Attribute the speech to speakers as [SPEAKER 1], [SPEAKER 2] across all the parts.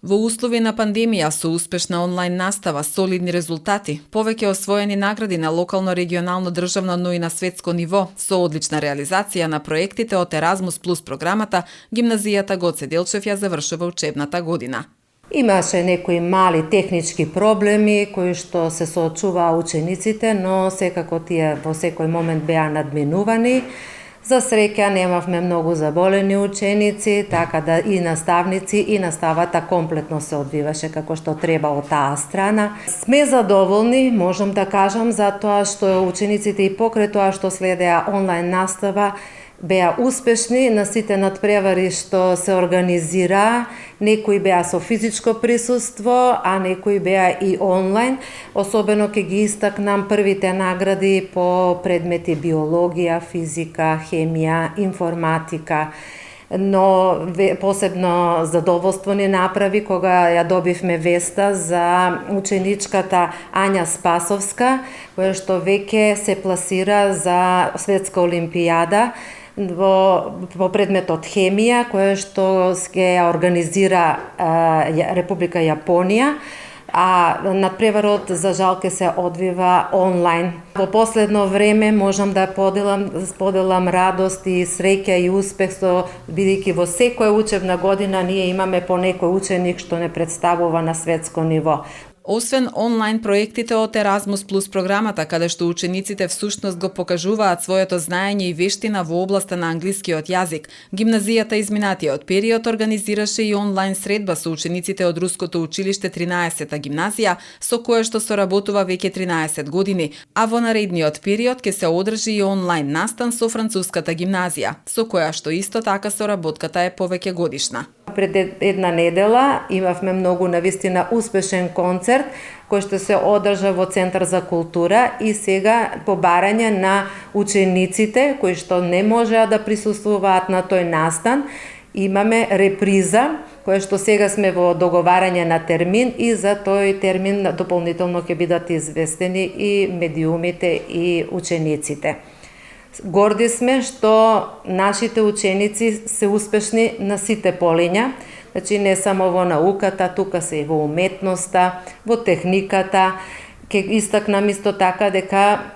[SPEAKER 1] Во услови на пандемија со успешна онлайн настава, солидни резултати, повеќе освоени награди на локално, регионално, државно, но и на светско ниво, со одлична реализација на проектите од Еразмус плюс програмата, гимназијата Гоце Делчев ја завршува учебната година.
[SPEAKER 2] Имаше некои мали технички проблеми кои што се соочуваа учениците, но секако тие во секој момент беа надминувани. За среќа немавме многу заболени ученици, така да и наставници и наставата комплетно се одвиваше како што треба од таа страна. Сме задоволни, можам да кажам, затоа што учениците и покрај тоа што следеа онлайн настава беа успешни на сите надпревари што се организираа. Некои беа со физичко присуство, а некои беа и онлайн. Особено ќе ги истакнам првите награди по предмети биологија, физика, хемија, информатика. Но посебно задоволство ни направи кога ја добивме веста за ученичката Ања Спасовска, која што веќе се пласира за светска олимпијада во предметот хемија, која што ќе ја организира Република Јапонија, а надпреварот за жал ќе се одвива онлайн. Во последно време можам да споделам радост и среќа и успех бидејќи во секоја учебна година ние имаме по некој ученик што не представува на светско ниво.
[SPEAKER 1] Освен онлайн проектите од Еразмус плюс програмата, каде што учениците всушност го покажуваат своето знаење и вештина во областа на англискиот јазик, гимназијата изминатиот период организираше и онлайн средба со учениците од Руското училиште 13-та гимназија, со кое што соработува веќе 13 години, а во наредниот период ќе се одржи и онлайн настан со Француската гимназија, со која што исто така соработката е повеќе годишна.
[SPEAKER 2] Пред една недела имавме многу навистина успешен концерт кој што се одржа во Центар за култура и сега по барање на учениците кои што не можеа да присуствуваат на тој настан, имаме реприза која што сега сме во договарање на термин и за тој термин дополнително ќе бидат известени и медиумите и учениците. Горди сме што нашите ученици се успешни на сите полиња, значи не само во науката, тука се и во уметноста, во техниката. Ќе истакнам исто така дека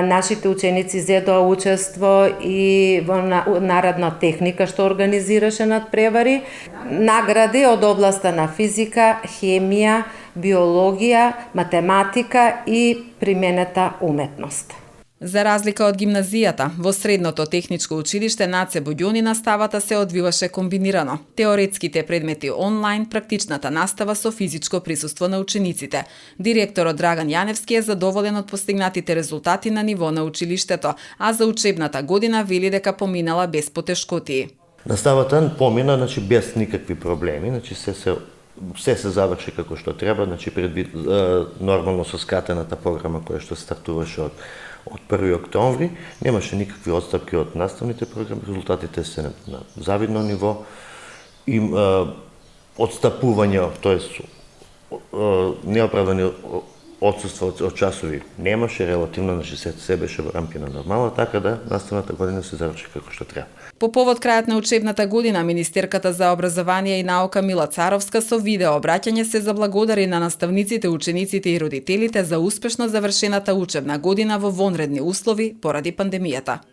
[SPEAKER 2] нашите ученици зедоа учество и во наредна техника што организираше надпревари. Награди од областа на физика, хемија, биологија, математика и применета уметност.
[SPEAKER 1] За разлика од гимназијата, во средното техничко училиште Наце Буѓони наставата се одвиваше комбинирано. Теоретските предмети онлайн, практичната настава со физичко присуство на учениците. Директорот Драган Јаневски е задоволен од постигнатите резултати на ниво на училиштето, а за учебната година вели дека поминала без потешкотии.
[SPEAKER 3] Наставата помина, значи без никакви проблеми, значи се заврши како што треба, значи предвид нормално со скатената програма која што стартуваше од 1 октомври, немаше никакви отстапки од наставните програми, резултатите се на завидно ниво, отстапување, тоест неоправдани отсуства од часови немаше, релативно, значи се беше во рамки на нормално, така да наставната година се заврши како што треба.
[SPEAKER 1] По повод крајот на учебната година, министерката за образование и наука Мила Царовска со видео обраќање се заблагодари на наставниците, учениците и родителите за успешно завршената учебна година во вонредни услови поради пандемијата.